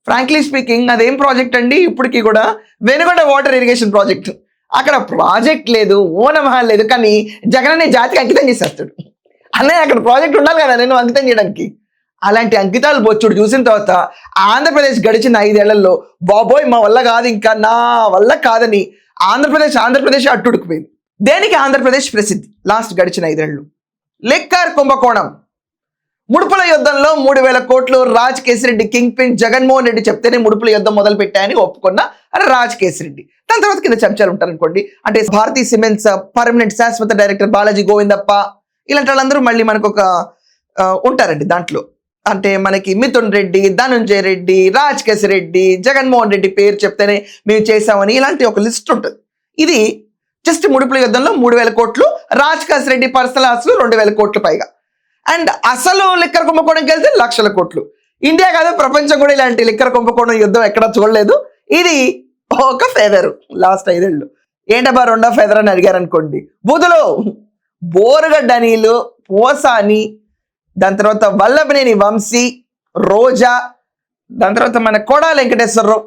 Frankly speaking అదేం project అండి? ఇప్పటికీ కూడా వెనుగొండ వాటర్ ఇరిగేషన్ ప్రాజెక్ట్. అక్కడ ప్రాజెక్ట్ లేదు, ఓనమహల్ లేదు, కానీ జగన్ అనే జాతికి అంకితం చేసేస్తాడు. అన్నయ్య అక్కడ ప్రాజెక్ట్ ఉండాలి కదా నేను అంకితం చేయడానికి. అలాంటి అంకితాలు బొచ్చుడు చూసిన తర్వాత ఆంధ్రప్రదేశ్ గడిచిన 5 ఏళ్లలో బాబోయ్ మా వల్ల కాదు, ఇంకా నా వల్ల కాదని ఆంధ్రప్రదేశ్ అట్టుడుకుపోయింది. దేనికి ఆంధ్రప్రదేశ్ ప్రసిద్ధి లాస్ట్ గడిచిన 5 ఏళ్ళు? లిక్కర్ కుంభకోణం. ముడుపుల యుద్ధంలో 3,000 కోట్లు రాజ్ కేసిరెడ్డి కింగ్ పిన్ జగన్మోహన్ రెడ్డి చెప్తేనే ముడుపుల యుద్ధం మొదలు పెట్టాయని ఒప్పుకున్న రాజ్ కేసిరెడ్డి. దాని తర్వాత కింద చెంచాలు ఉంటారనుకోండి, అంటే భారతీయ సిమెంట్స్ పర్మనెంట్ శాశ్వత డైరెక్టర్ బాలాజీ గోవిందప్ప, ఇలాంటి వాళ్ళందరూ మళ్ళీ మనకు ఒక ఉంటారండి దాంట్లో. అంటే మనకి మిథున్ రెడ్డి, ధనుంజయ రెడ్డి, రాజ్ కేసిరెడ్డి, జగన్మోహన్ రెడ్డి పేరు చెప్తేనే మేము చేసామని ఇలాంటి ఒక లిస్ట్ ఉంటుంది. ఇది జస్ట్ ముడుపుల యుద్ధంలో 3,000 కోట్లు, రాజ్ కేసిరెడ్డి పర్సనల్ ఆస్తులు 2,000 కోట్లు పైగా. అండ్ అసలు లిక్కర్ కుంభకోణంకి వెళ్తే 1,00,000 కోట్లు. ఇండియా కాదు ప్రపంచం కూడా ఇలాంటి లిక్కర్ కుంభకోణం యుద్ధం ఎక్కడా చూడలేదు. ఇది ఒక ఫెదరు లాస్ట్ 5 ఏళ్ళు. ఏంటబ్బా రెండో ఫెదర్ అని అడిగారు అనుకోండి, బుధులు బోరుగడ్డ అనిలు, పోసాని, దాని తర్వాత వల్లభనేని వంశీ, రోజా, దాని తర్వాత మన కొడాలి వెంకటేశ్వరరావు,